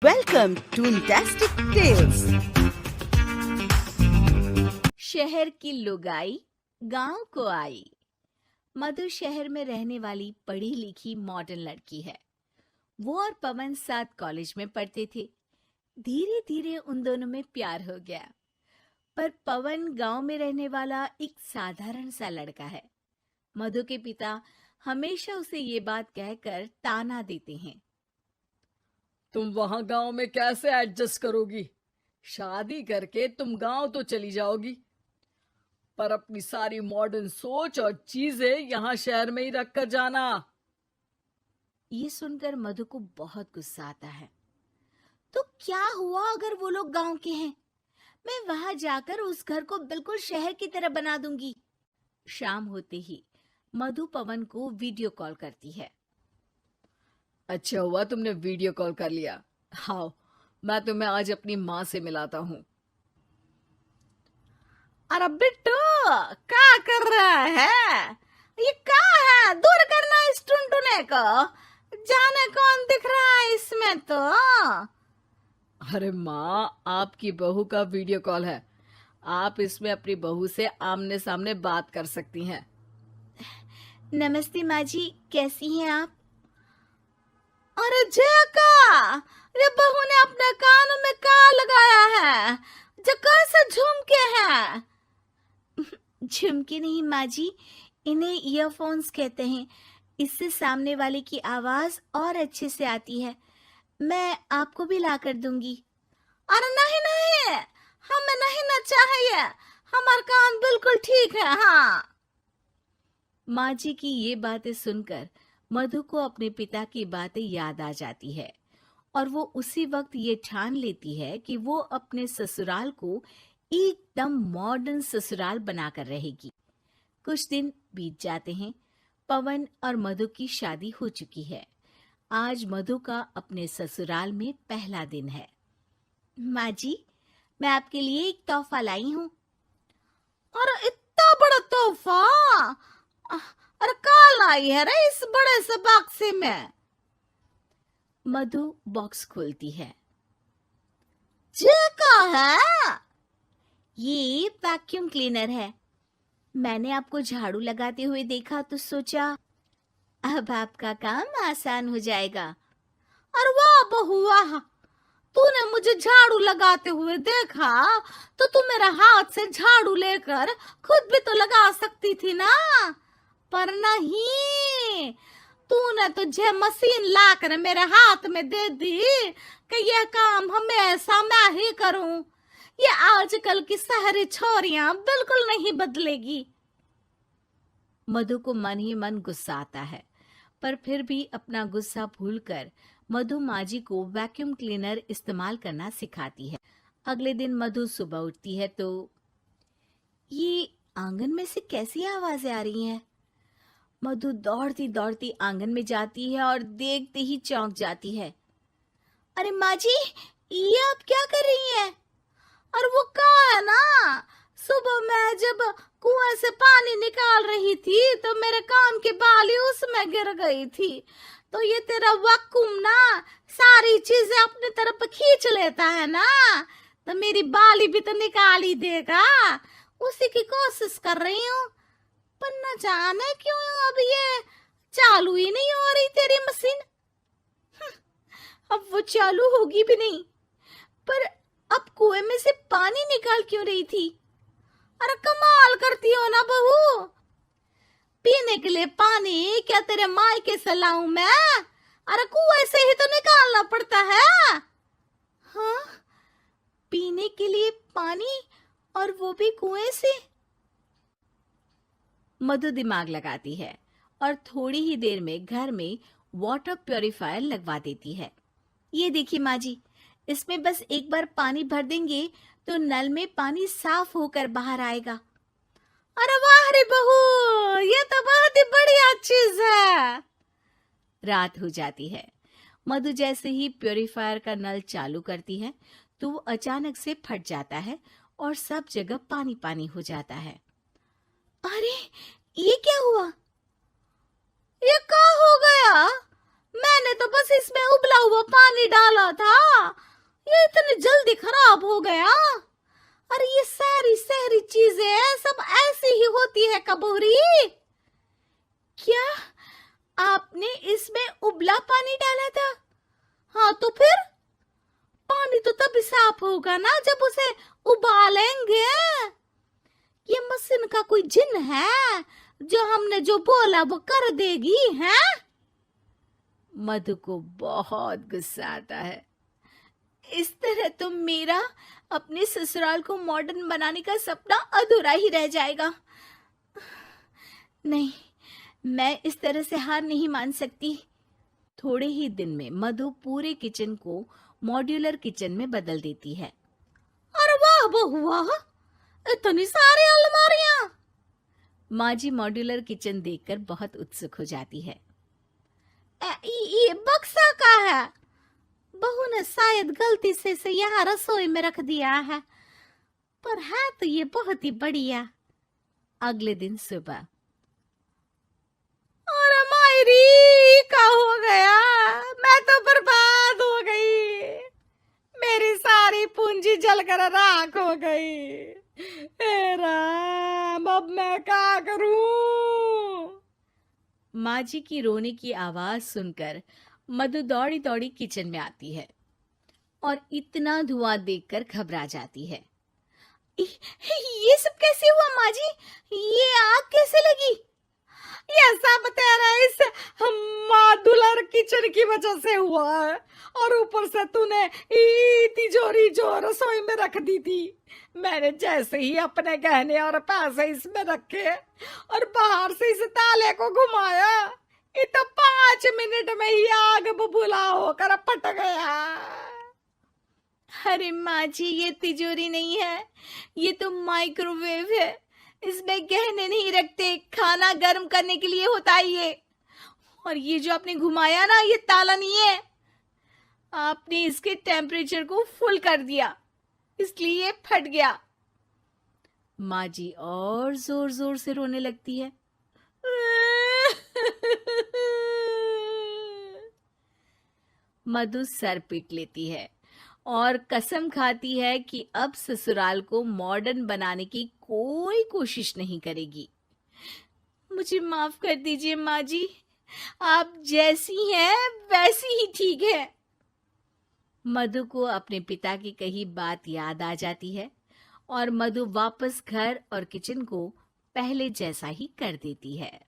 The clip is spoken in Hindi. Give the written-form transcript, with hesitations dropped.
Welcome to Fantastic Tales. शहर की लुगाई गांव को आई। मधु शहर में रहने वाली पढ़ी लिखी मॉडर्न लड़की है। वो और पवन साथ कॉलेज में पढ़ते थे। धीरे धीरे उन दोनों में प्यार हो गया। पर पवन गांव में रहने वाला एक साधारण सा लड़का है। मधु के पिता हमेशा उसे ये बात कहकर ताना देते हैं। तुम वहां गांव में कैसे एडजस्ट करोगी? शादी करके तुम गांव तो चली जाओगी, पर अपनी सारी मॉडर्न सोच और चीजें यहाँ शहर में ही रख कर जाना। ये सुनकर मधु को बहुत गुस्सा आता है। तो क्या हुआ अगर वो लोग गांव के हैं? मैं वहां जाकर उस घर को बिल्कुल शहर की तरह बना दूंगी। शाम होते ही मधु पवन को वीडियो कॉल करती है। अच्छा हुआ तुमने वीडियो कॉल कर लिया। हाँ, मैं तुम्हें आज अपनी माँ से मिलाता हूँ। अरे बिट्टू, क्या कर रहा है? ये क्या है? दूर करना इस टुनटुने को। जाने कौन दिख रहा है इसमें तो। अरे माँ, आपकी बहू का वीडियो कॉल है। आप इसमें अपनी बहू से आमने सामने बात कर सकती हैं। नमस्ते माँ जी, कैसी हैं आप? अरे जका, ये बहू ने अपने कानों में क्या लगाया है? जका से झुमके हैं। झुमके नहीं माँ जी, इन्हें ईयरफोन्स कहते हैं। इससे सामने वाले की आवाज और अच्छे से आती है। मैं आपको भी ला कर दूंगी। अरे नहीं नहीं, हमें नहीं ना चाहिए। हमारे कान बिल्कुल ठीक है। हाँ। माँ जी की ये बातें सुनकर मधु को अपने पिता की बातें याद आ जाती है और वो उसी वक्त ये ठान लेती है कि वो अपने ससुराल को एकदम मॉडर्न ससुराल बनाकर रहेगी। कुछ दिन बीत जाते हैं। पवन और मधु की शादी हो चुकी है। आज मधु का अपने ससुराल में पहला दिन है। माँ जी, मैं आपके लिए एक तोहफा लाई हूँ। और इतना बड़ा तोहफा? अरे कहाँ लाई है रे इस बड़े से बक्से में? मधु बॉक्स खोलती है। ये क्या है? ये वैक्यूम क्लीनर है। मैंने आपको झाड़ू लगाते हुए देखा तो सोचा अब आपका काम आसान हो जाएगा। और वाह बहू वाह, तूने मुझे झाड़ू लगाते हुए देखा तो तू मेरे हाथ से झाड़ू लेकर खुद भी तो लगा सकती थी ना। पर नहीं, तूने तुझे मशीन लाकर मेरे हाथ में दे दी कि यह काम हमेशा मैं ही करूं। ये आजकल की शहरी छोरियां बिल्कुल नहीं बदलेगी। मधु को मन ही मन गुस्सा आता है, पर फिर भी अपना गुस्सा भूलकर मधु माँ जी को वैक्यूम क्लीनर इस्तेमाल करना सिखाती है। अगले दिन मधु सुबह उठती है तो ये आंगन में से कैसी आवाजें आ रही हैं? मधु दौड़ती दौड़ती आंगन में जाती है और देखते ही चौंक जाती है। अरे माँ जी, ये आप क्या कर रही हैं? और वो कहाँ है ना, सुबह मैं जब कुएं से पानी निकाल रही थी तो मेरे कान की बाली उसमें गिर गई थी। तो ये तेरा वैक्यूम ना सारी चीजें अपनी तरफ खींच लेता है ना, तो मेरी बाली भी तो निकाल ही देगा। उसी की कोशिश कर रही हूँ, पर न जाने क्यों अब ये चालू ही नहीं हो रही तेरी मशीन। अब वो चालू होगी भी नहीं। पर अब कुएं में से पानी निकाल क्यों रही थी? अरे कमाल करती हो ना बहू। पीने के लिए पानी क्या तेरे मायके से लाऊं मैं? अरे कुएं से ही तो निकालना पड़ता है। हाँ, पीने के लिए पानी, और वो भी कुएं से। मधु दिमाग लगाती है और थोड़ी ही देर में घर में वाटर प्यूरिफायर लगवा देती है। ये देखिए माँ जी, इसमें बस एक बार पानी भर देंगे तो नल में पानी साफ होकर बाहर आएगा। अरे वाह रे बहू, ये तो बहुत ही बढ़िया चीज है। रात हो जाती है। मधु जैसे ही प्यूरिफायर का नल चालू करती है तो वो अचानक से फट जाता है और सब जगह पानी पानी हो जाता है। अरे ये क्या हुआ? ये क्या हो गया? मैंने तो बस इसमें उबला हुआ पानी डाला था, ये इतनी जल्दी खराब हो गया। अरे ये सारी सहरी चीजें सब ऐसी ही होती है कबूरी। क्या आपने इसमें उबला पानी डाला था? हाँ तो फिर पानी तो तभी साफ होगा ना जब उसे उबालेंगे। ये मशीन का कोई जिन है जो हमने जो बोला वो कर देगी है? मधु को बहुत गुस्सा आता है। इस तरह तो मेरा अपने ससुराल को मॉडर्न बनाने का सपना अधूरा ही रह जाएगा। नहीं, मैं इस तरह से हार नहीं मान सकती। थोड़े ही दिन में मधु पूरे किचन को मॉड्यूलर किचन में बदल देती है। अरे वाह बहुआ, इतनी सारी अलमारियां! माँ जी मॉड्यूलर किचन देखकर बहुत उत्सुक हो जाती है। ये बक्सा का है? बहू ने शायद गलती से इसे यहाँ रसोई में रख दिया है, पर है तो ये बहुत ही बढ़िया। अगले दिन सुबह, अरे मायरी क्या हो गया? मैं तो बर्बाद हो गई, मेरी सारी पूंजी जलकर राख हो गई। हे राम, अब मैं क्या करूं? माँ जी की रोने की आवाज सुनकर मधु दौड़ी दौड़ी किचन में आती है और इतना धुआं देखकर घबरा जाती है। ये सब कैसे हुआ माँ जी? ये आग कैसे लगी? ये सब तेरा इस मॉड्यूलर किचन की वजह से हुआ है, और ऊपर से तूने तिजोरी जो रसोई में रख दी थी, मैंने जैसे ही अपने गहने और पैसे इसमें रखे और बाहर से इस ताले को घुमाया, ये तो 5 मिनट में ही आग बबूला होकर फट गया। अरे माँ जी, ये तिजोरी नहीं है, ये तो माइक्रोवेव है। इसमें गहने नहीं रखते, खाना गर्म करने के लिए होता है ये। और ये जो आपने घुमाया ना, ये ताला नहीं है, आपने इसके टेम्परेचर को फुल कर दिया, इसलिए ये फट गया। माँ जी और जोर जोर से रोने लगती है। मधु सर पीट लेती है और कसम खाती है कि अब ससुराल को मॉडर्न बनाने की कोई कोशिश नहीं करेगी। मुझे माफ कर दीजिए माँ जी, आप जैसी हैं वैसी ही ठीक है। मधु को अपने पिता की कही बात याद आ जाती है और मधु वापस घर और किचन को पहले जैसा ही कर देती है।